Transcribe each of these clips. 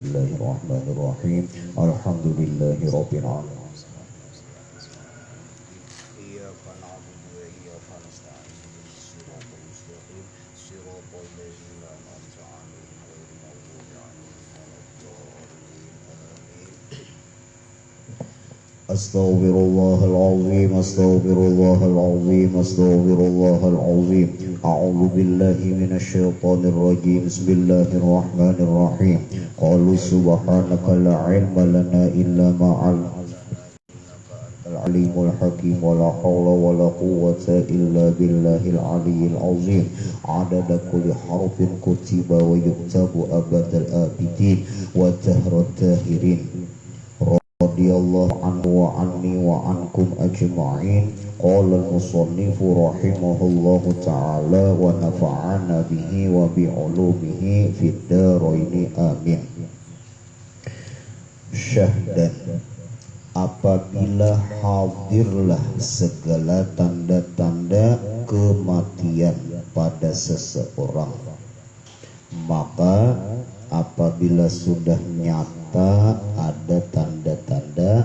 Bismillahirrahmanirrahim. Alhamdulillahi rabbil alamin. Iyyaka na'budu wa iyyaka nasta'in ihdinas siratal mustaqim siratal ladzina an'amta 'alaihim ghairil maghdubi 'alaihim waladdallin amin. Astaghfirullahal azim, astaghfirullahal azim, astaghfirullahal azim. A'udzu billahi minasyaitonir rajim. Bismillahirrahmanirrahim. Qalu subhanaka la 'ilma lana illa ma 'allamtana alimul hakim wa la hawla wa la quwwata illa billahil aliyyil azim. Adada kulli harfin kutiba wa yuktabu abadal abidin wa tahrat tahirin. Radiyallahu anhu wa anni wa ankum ajma'in. Qala al-musannifu rahimahullahu ta'ala wa nafa'ana bihi wa bi'ulumihi fid dharaini amin. Syahdan, apabila hadirlah segala tanda-tanda kematian pada seseorang, maka apabila sudah nyata ada tanda-tanda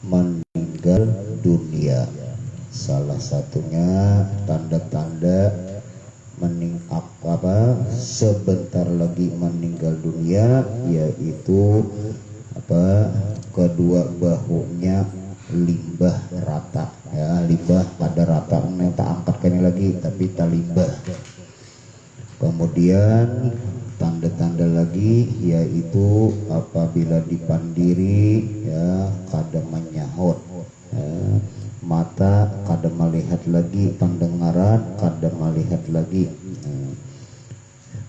meninggal dunia, salah satunya tanda-tanda sebentar lagi meninggal dunia, yaitu kedua bahunya limbah rata, ya, limbah pada rata, tak angkat ini lagi tapi tak limbah. Kemudian tanda-tanda lagi yaitu apabila dipandiri, ya, kada menyahut, ya, mata kada melihat lagi, pendengaran kada melihat lagi.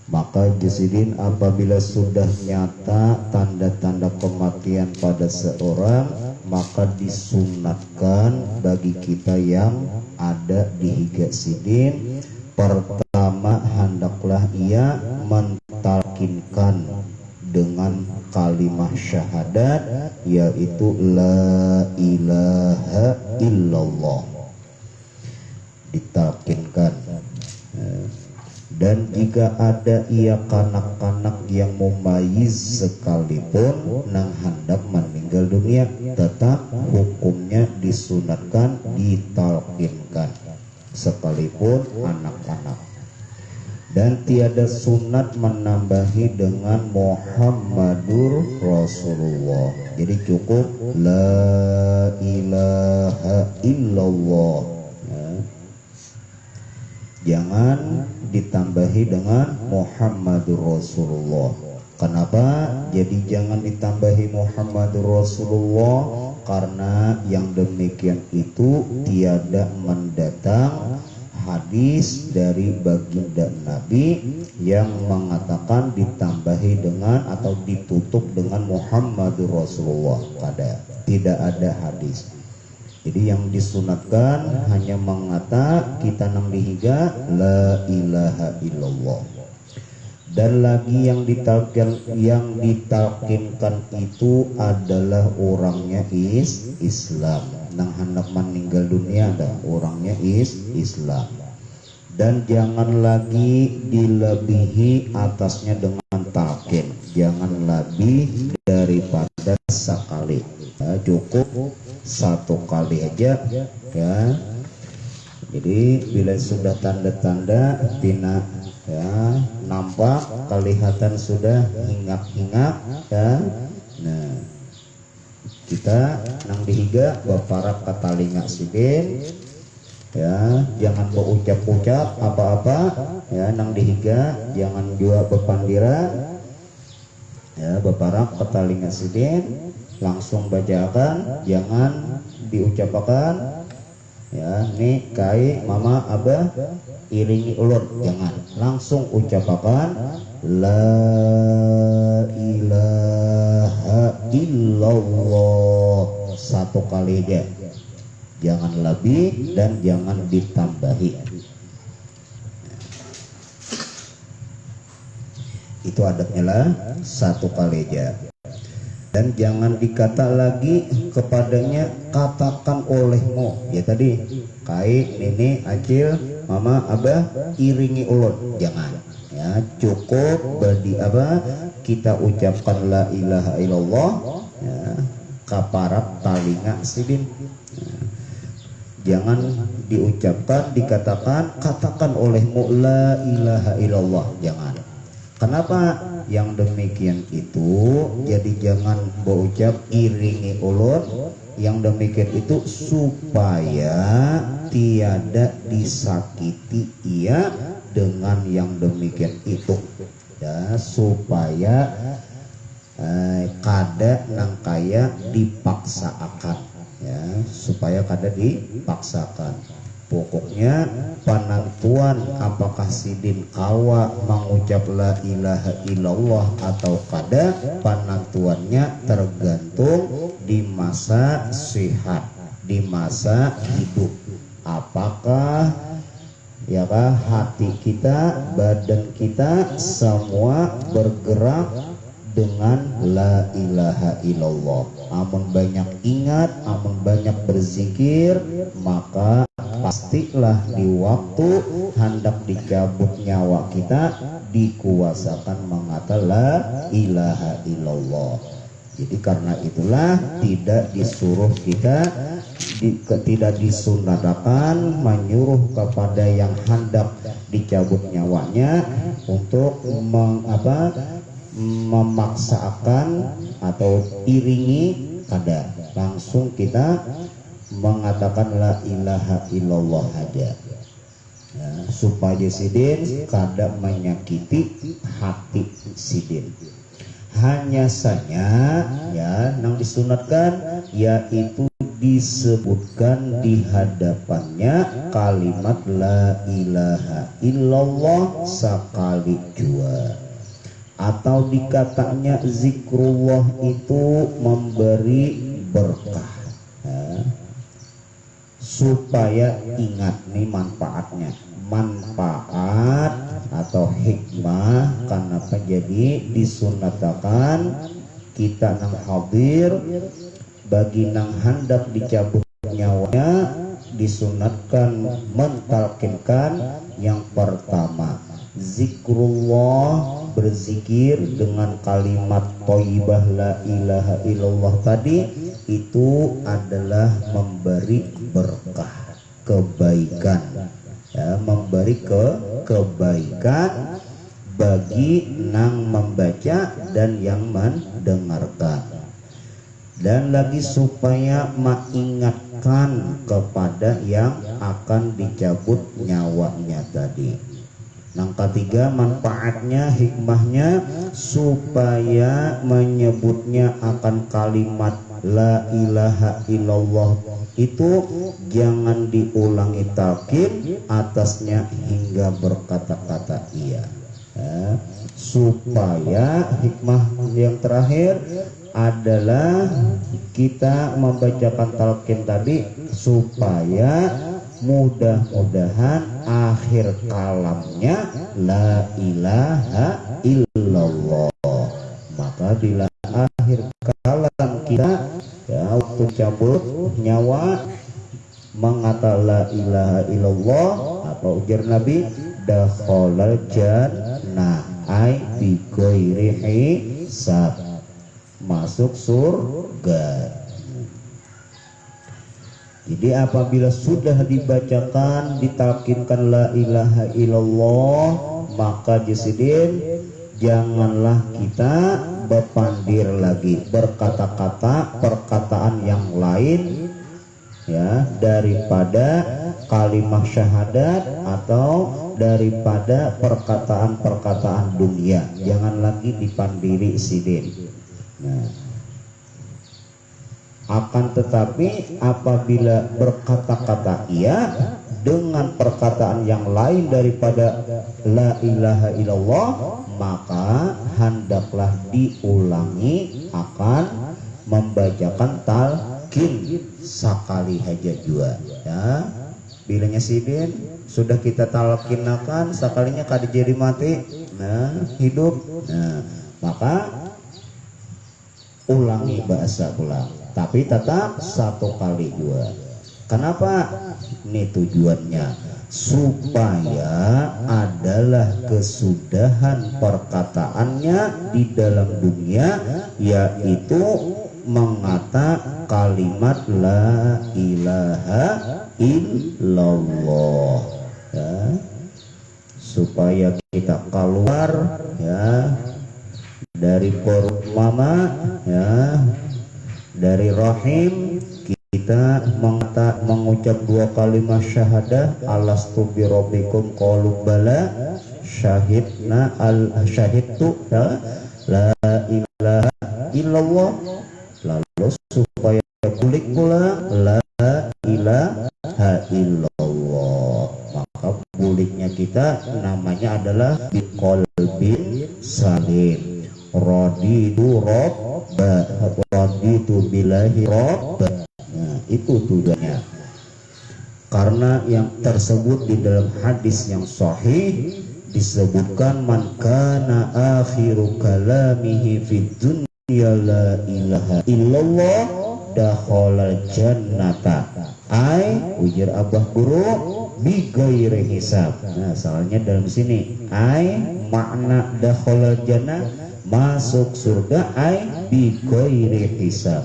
Maka jasidin, apabila sudah nyata tanda-tanda kematian pada seorang, maka disunatkan bagi kita yang ada di higa sidin, pertama hendaklah ia mentalkinkan dengan kalimah syahadat, yaitu la ilaha illallah, ditalkinkan. Dan jika ada ia kanak-kanak yang mumayyiz sekalipun nang hendak meninggal dunia, tetap hukumnya disunatkan ditalkinkan sekalipun anak-anak. Dan tiada sunat menambahi dengan Muhammadur Rasulullah. Jadi cukup la ilaha illallah, ya. Jangan ditambahi dengan Muhammadur Rasulullah. Kenapa? Jadi jangan ditambahi Muhammadur Rasulullah, karena yang demikian itu tiada mendatang hadis dari baginda Nabi yang mengatakan ditambahi dengan atau ditutup dengan Muhammadur Rasulullah. Tidak ada hadis. Jadi yang disunatkan hanya mengata kita nang dihiga la ilaha illallah. Dan lagi yang ditalkinkan itu adalah orangnya Islam. Nang hendak meninggal dunia ada orangnya Islam. Dan jangan lagi dilebihi atasnya dengan talqin. Jangan lebih daripada sekali. Ya, cukup satu kali aja, ya. Jadi bila sudah tanda-tanda tina, ya, nampak kelihatan sudah hinggap-hinggap, ya. Nah, kita nang dihiga baparak katalinga sidin, ya, jangan berucap-ucap apa-apa, ya, nang dihiga jangan juga berpandira, ya, baparak katalinga sidin, langsung bacakan, jangan diucapkan, ya, nih kai mama abah iringi ulun, jangan, langsung ucapkan la ilaha illallah satu kali aja, jangan lebih dan jangan ditambahi. Itu adabnya lah, satu kali aja. Dan jangan dikata lagi kepadanya katakan olehmu, ya tadi kai nini acil mama abah iringi ulun, jangan, Ya, cukup badi apa kita ucapkan la ilaha illallah ya, kaparat talinga sidin. Jangan diucapkan, dikatakan, katakan olehmu la ilaha illallah, jangan. Kenapa yang demikian itu? Jadi jangan berucap iringi ulun. Yang demikian itu supaya tiada disakiti ia dengan yang demikian itu. Ya, supaya kada nang kaya dipaksakan. Ya, supaya kada dipaksakan. Pokoknya penentuan apakah sidin kawa mengucap la ilaha illallah atau kada, penentuannya tergantung di masa sehat, di masa hidup. Apakah ya kah hati kita, badan kita semua bergerak dengan la ilaha illallah. Amun banyak ingat, amun banyak berzikir, maka pastilah di waktu hendak dicabut nyawa kita dikuasakan mengata la ilaha illallah. Jadi karena itulah tidak disuruh kita tidak disunahkan menyuruh kepada yang hendak dicabut nyawanya untuk memaksakan atau iringi, kada, langsung kita mengatakan la ilaha illallah aja ya, supaya sidin kada menyakiti hati sidin. Hanya saja ya nang disunatkan yaitu disebutkan di hadapannya kalimat la ilaha illallah sekali jua, atau dikatanya zikrullah itu memberi berkah ya, supaya ingat nih manfaatnya. Manfaat atau hikmah kenapa jadi disunatakan kita nang hadir bagi nang hendak dicabut nyawanya disunatkan mentalkinkan yang pertama zikrullah, berzikir dengan kalimat thayyibah la ilaha illallah tadi itu adalah memberi berkah, kebaikan ya, memberi kebaikan bagi nang membaca dan yang mendengarkan. Dan lagi supaya mengingatkan kepada yang akan dicabut nyawanya tadi. Yang ketiga manfaatnya, hikmahnya supaya menyebutnya akan kalimat la ilaha illallah itu jangan diulangi talqin atasnya hingga berkata-kata iya ya, supaya hikmah yang terakhir adalah kita membacakan talqin tadi supaya mudah-mudahan akhir kalamnya la ilaha illallah. Maka bila akhir kalam kita ya waktu cabut nyawa mengata la ilaha illallah atau ujar Nabi dakhalal jannah ai bi ghairi hisab, masuk surga. Jadi apabila sudah dibacakan ditalkinkan la ilaha illallah maka disidin janganlah kita berpandir lagi berkata-kata perkataan yang lain ya daripada kalimat syahadat atau daripada perkataan-perkataan dunia, jangan lagi dipandiri sidin. Nah, akan tetapi apabila berkata-kata iya dengan perkataan yang lain daripada la ilaha illallah maka hendaklah diulangi akan membacakan talqin sekali aja juga ya. Bilanya sidin sudah kita talqinakan sekalinya kada jadi mati nah hidup, nah maka ulangi bahasa ulang tapi tetap satu kali juga. Kenapa? Ini tujuannya supaya adalah kesudahan perkataannya di dalam dunia, yaitu mengata kalimat la ilaha illallah, ya, supaya kita keluar ya dari perut mama, ya, dari rahim, kita mengucap dua kalimat syahadah, alastu bi rabbikum qalu bala syahidna syahidtu la ilaha illallah, lalu supaya kulik pula la ilaha illallah, maka buliknya kita namanya adalah biqalbin salim, raditu robba, raditu billahi robba. Nah, itu tujuannya. Karena yang tersebut di dalam hadis yang sahih disebutkan man kana akhiru kalamihi fid dunya la ilaha illallah dakhalal jannata. Ai ujar abah guru bi ghairi hisab. Nah, soalnya dalam sini ai makna dakhalal jannah masuk surga, ai bi ghairi hisab.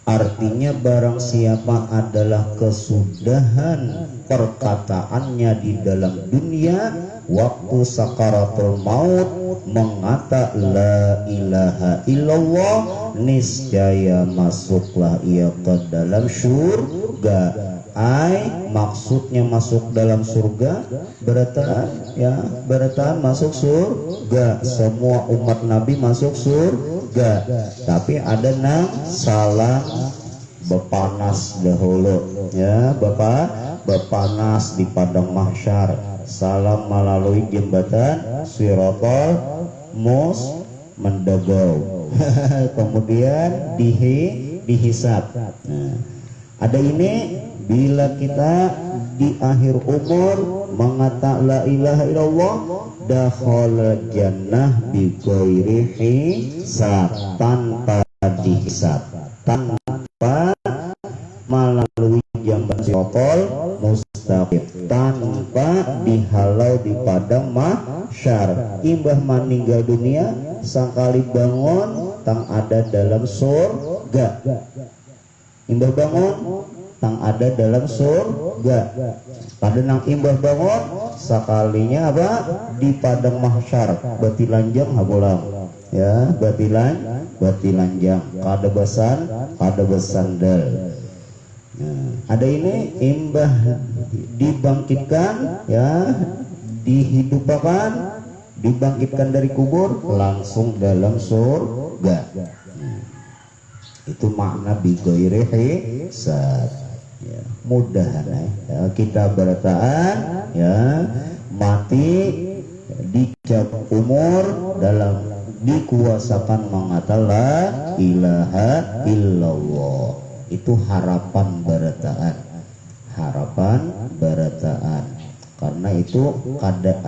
Artinya barang siapa adalah kesudahan perkataannya di dalam dunia waktu sakaratul maut mengata la ilaha illallah, niscaya masuklah ia ke dalam surga. Ai maksudnya masuk dalam surga berarti ya berarti masuk surga, semua umat Nabi masuk surga, tapi ada nang salah bepanas dahulu ya, Bapak bepanas di padang mahsyar, salam melalui jembatan Siratal Mendagau kemudian dihisab. Nah, ada ini bila kita di akhir umur mengata la ilaha illallah dakhala jannah bi ghairi hisab, tanpa dihisab, tanpa melalui jambatan siratal mustaqim, tanpa dihalau di padang mahsyar. Imbah meninggal dunia sangkali bangun tang ada dalam surga, imbah bangun tang ada dalam surga. Pada nang imbah bangun sekalinya apa di padang mahsyar batilanjang habolang ya, batilanjang kada besandal. Nah, ada ini imbah dibangkitkan ya, dihidupkan, dibangkitkan dari kubur langsung dalam surga. Itu makna bi ghairi hisab. Ya, mudahan ya, kita bertahan ya, mati dicap umur dalam dikuasakan mengatakan la ilaha illallah. Itu harapan bertahan, karena itu kada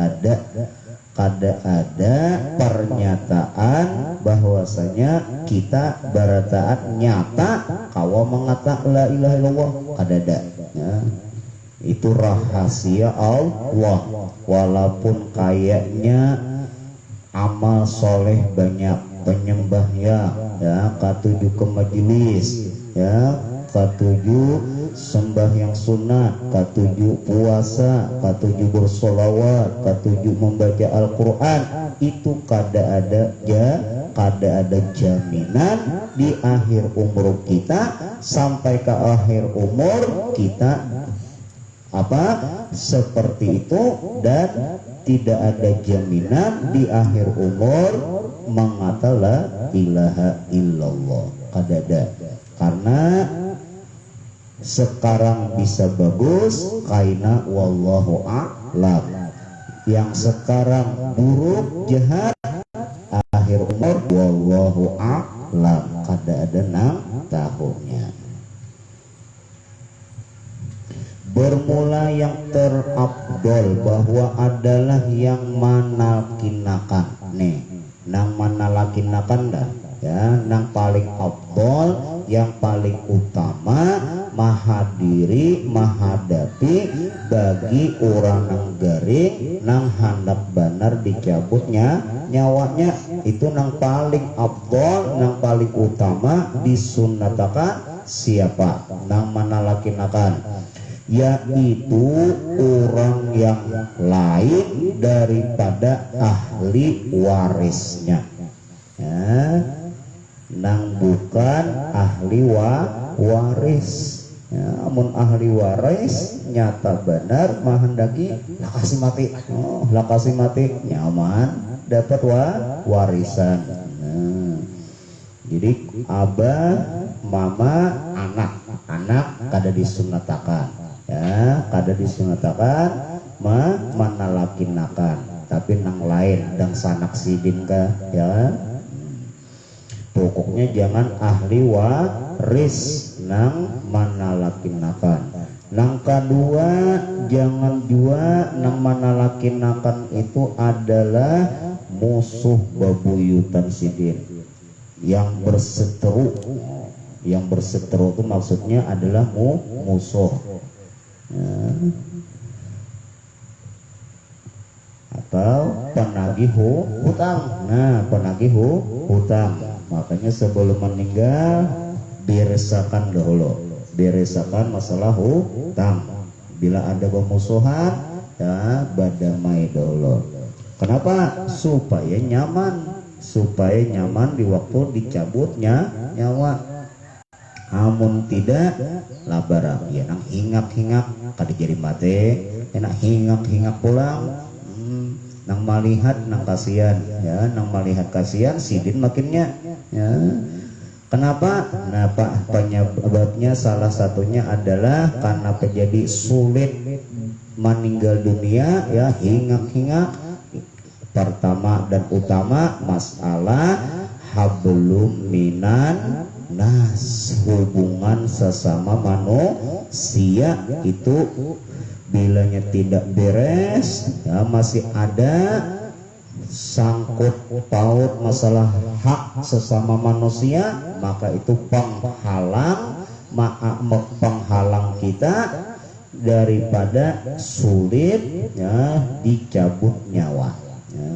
ada pernyataan bahwasanya kita bertaat nyata kawa mengata la ilaha illallah, kada ada ya. Itu rahasia Allah, walaupun kayaknya amal soleh banyak, penyembah ya katujuh ke majelis ya, katujuh sembahyang sunat, katujuh puasa, katujuh bersolawat, katujuh membaca Al-Quran, itu kada ada jaminan di akhir umur kita sampai ke akhir umur kita seperti itu, dan tidak ada jaminan di akhir umur mengata la ilaha illallah, kada ada. Karena sekarang bisa bagus kaina wallahu a'lam, yang sekarang buruk jahat akhir umur wallahu a'lam, kada ada nang tahunnya. Bermula yang terabdol bahwa adalah yang manalkinakan nih, nang manalkinakan dah ya, nang paling abdol yang paling utama mahadiri mahadapi bagi orang nang garing nang handap banar dicabutnya nyawanya, itu nang paling afdol, nang paling utama disunnatakan siapa? Nang manalakinakan, yaitu orang yang lain daripada ahli warisnya ya, nang bukan ahli waris ya. Amun ahli waris nyata benar mahendaki lakasi mati, lakasi mati nyaman dapat warisan. Nah, jadi abah mama anak kada disunatakan ya, kada disunatakan manalakinakan, tapi nang lain dan sanak sidin ka ya. Pokoknya jangan ahli waris nang manalakinakan. Nang kedua, jangan juga nang manalakinakan itu adalah musuh babuyutan sidin yang berseteru. Yang berseteru itu maksudnya adalah musuh ya. Atau penagih hutang. Nah, penagih hutang, makanya sebelum meninggal beresakan dahulu, beresakan masalah hutang. Bila ada pemusuhan ya badamai dahulu. Kenapa? Supaya nyaman di waktu dicabutnya nyawa. Amun tidak labarang ya nang hingak-hingak kada jadi mati, enak hingak-hingak pulang. Nang melihat nang kasihan ya, nang melihat kasihan sidin makinnya ya. Kenapa? Nah, penyebabnya salah satunya adalah karena terjadi sulit meninggal dunia ya, hingak-hingak. Pertama dan utama masalah hablum minan nas, hubungan sesama manusia itu bilanya tidak beres ya, masih ada sangkut paut masalah hak sesama manusia, maka itu penghalang kita daripada sulit ya dicabut nyawa ya.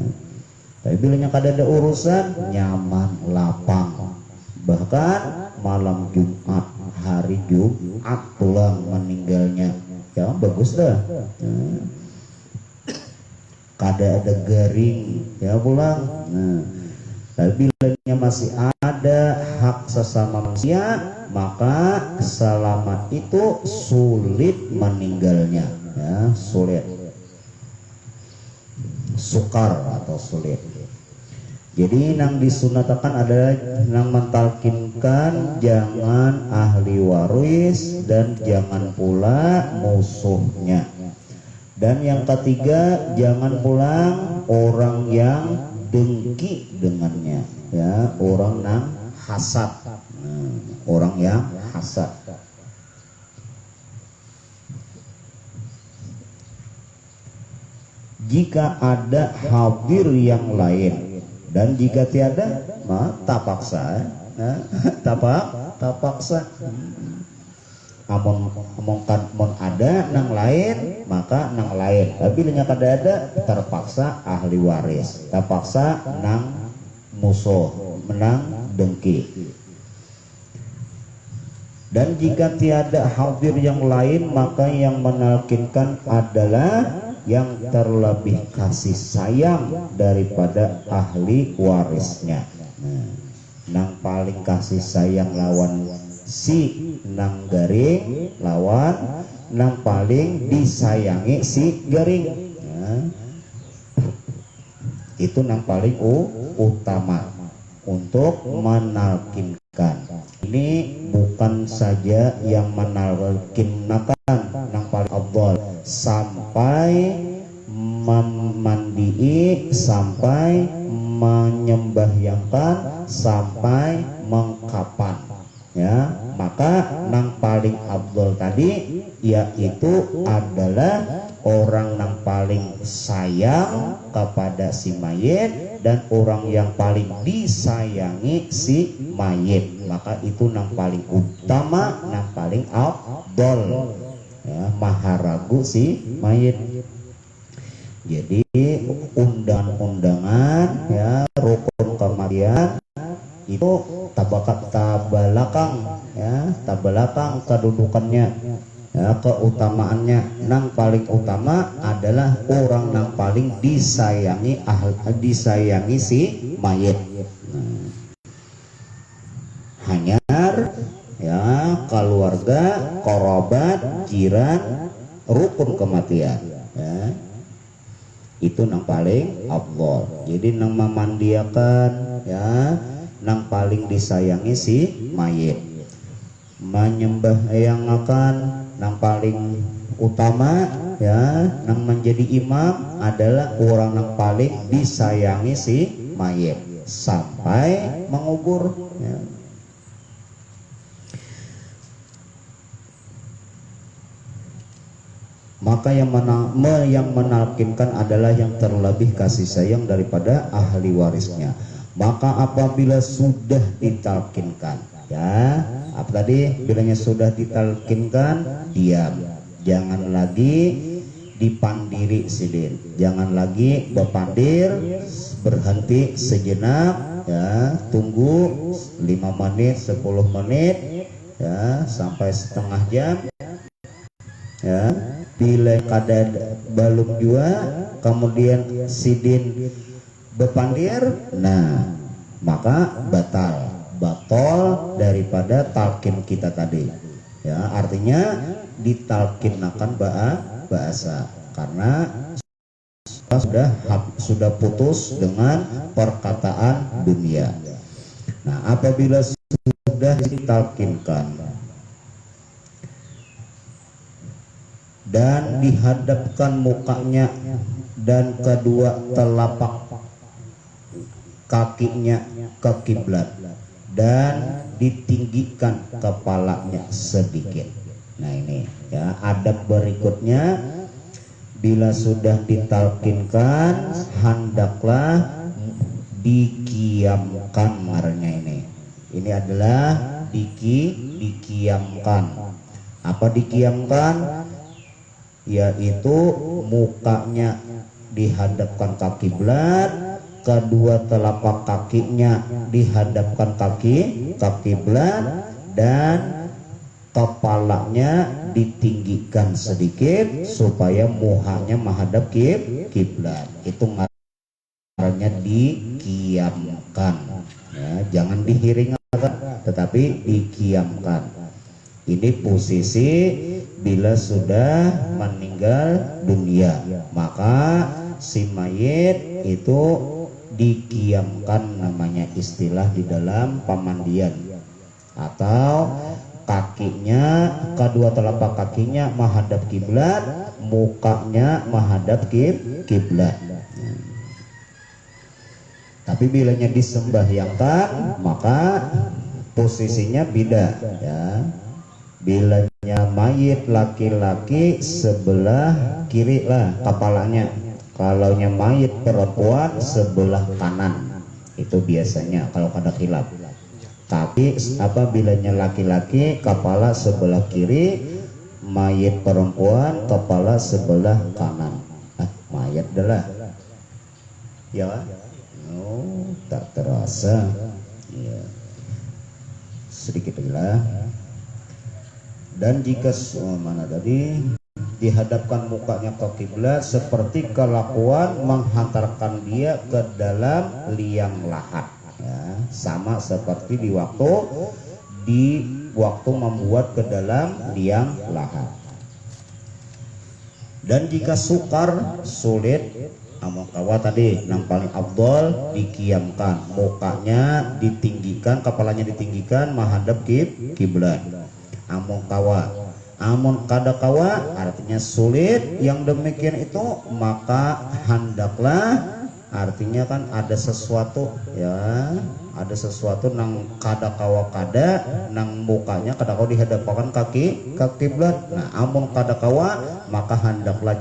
Tapi bilanya kada ada urusan nyaman lapang, bahkan malam Jumat, hari Jumat pulang meninggalnya ya bagus dah ya. Kada ada garing ya pulang. Nah, tapi bilanya masih ada hak sesama manusia, maka selama itu sulit meninggalnya ya, sulit, sukar atau sulit. Jadi nang disunatakan adalah nang mentalkinkan jangan ahli waris dan jangan pula musuhnya. Dan yang ketiga, jangan pulang orang yang dengki dengannya ya, orang nang hasad. Orang yang hasad. Jika ada hadir yang lain dan jika tiada, tak paksa, tak paksa. Amun ada nang lain maka nang lain, tapi nya kada ada terpaksa ahli waris, terpaksa nang musuh menang dengki. Dan jika tiada hadir yang lain maka yang menalkinkan adalah yang terlebih kasih sayang daripada ahli warisnya. Nang paling kasih sayang lawan si nang garing, lawan nang paling disayangi si garing ya. Itu nang paling utama untuk menalkinkan. Ini bukan saja yang menalkinkan nang paling afdal, sampai memandii, sampai menyembahyangkan, sampai mengkapan ya. Maka nang paling afdal tadi yaitu adalah orang yang paling sayang kepada si mayit dan orang yang paling disayangi si mayit, maka itu yang paling utama, yang paling afdol, ya, maharagu si mayit. Jadi undangan-undangan, ya, rukun kematian itu tabalakang, ya, tabalakang kedudukannya, ya, keutamaannya. Yang paling utama adalah orang yang paling disayangi disayangi si mayit. Hanyar, ya, keluarga, kerabat, jiran, rukun kematian, ya, itu yang paling afdol. Jadi yang memandiakan, ya, yang paling disayangi si mayit. Menyembah yang akan yang paling utama, ya, yang menjadi imam adalah orang yang paling disayangi si mayit sampai mengubur, ya. Maka yang menalkinkan adalah yang terlebih kasih sayang daripada ahli warisnya. Maka apabila sudah ditalkinkan, ya, apa tadi bilangnya sudah ditalkinkan, diam, jangan lagi dipandiri sidin, jangan lagi berpandir, berhenti sejenak, ya, tunggu 5 menit 10 menit, ya, sampai setengah jam, ya. Bila kada balum jua kemudian sidin berpandir, nah maka batal daripada talkin kita tadi, ya, artinya ditalkinakan bahasa karena sudah putus dengan perkataan dunia. Nah, apabila sudah ditalkinkan dan dihadapkan mukanya dan kedua telapak kakinya ke kiblat dan ditinggikan kepalanya sedikit. Nah ini, ya, adab berikutnya bila sudah ditalkinkan hendaklah dikiamkan marnya ini. Ini adalah dikiamkan. Apa dikiamkan? Yaitu mukanya dihadapkan ke kiblat, kedua telapak kakinya dihadapkan ke kiblat dan kepalanya ditinggikan sedikit supaya muhanya menghadap kiblat. Itu ngarannya dikiamkan, ya, jangan dihiringkan tetapi dikiamkan. Ini posisi bila sudah meninggal dunia, maka si mayit itu dikiamkan, namanya istilah di dalam pemandian, atau kakinya, kedua telapak kakinya menghadap kiblat, mukanya menghadap kiblat. Tapi bilanya disembahyangkan maka posisinya beda, ya. Bilanya mayit laki-laki sebelah kiri lah kepalanya, kalau mayit perempuan sebelah kanan, itu biasanya kalau ada khilaf. Tapi apabila laki-laki kepala sebelah kiri, mayit perempuan kepala sebelah kanan. Mayat adalah, ya, oh, tak terasa, ya, sedikit lah. Dan jika mana tadi dihadapkan mukanya ke kiblat seperti kelakuan menghantarkan dia ke dalam liang lahat, ya, sama seperti di waktu membuat ke dalam liang lahat. Dan jika sukar sulit, amakawa tadi yang paling afdol dikiamkan, mukanya ditinggikan, kepalanya ditinggikan menghadap kiblat. Amun kada kawa artinya sulit yang demikian itu, maka hendaklah, artinya kan ada sesuatu, ya, ada sesuatu nang kada kawa nang mukanya kada kawa dihadapkan kaki ke kiblat. Nah, amun kada kawa maka hendaklah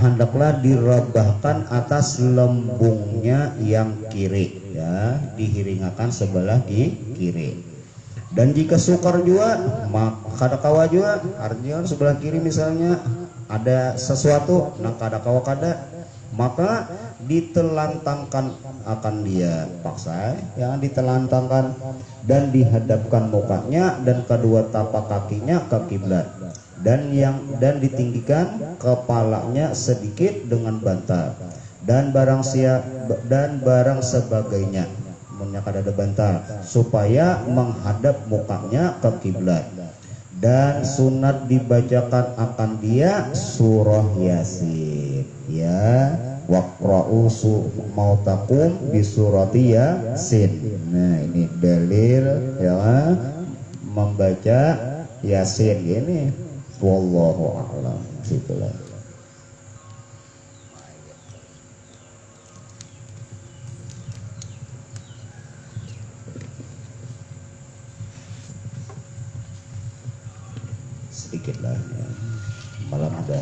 hendaklah direbahkan atas lembungnya yang kiri, ya, dihiringakan sebelah kiri. Dan jika sukar juga, maka kawa juga, artinya sebelah kiri misalnya ada sesuatu, nah kawa maka ditelantangkan akan dia, paksa yang ditelantangkan dan dihadapkan mukanya dan kedua tapak kakinya ke kiblat, dan ditinggikan kepalanya sedikit dengan bantal dan barang sebagainya ada bantal supaya menghadap mukanya ke kiblat. Dan sunat dibacakan akan dia surah Yasin, ya, waqra'u mautakum bi surati Yasin. Nah, ini dalil, ya, membaca Yasin ini. Wallahu a'lam. Situlah. Sedikit lah, ya. Malam ada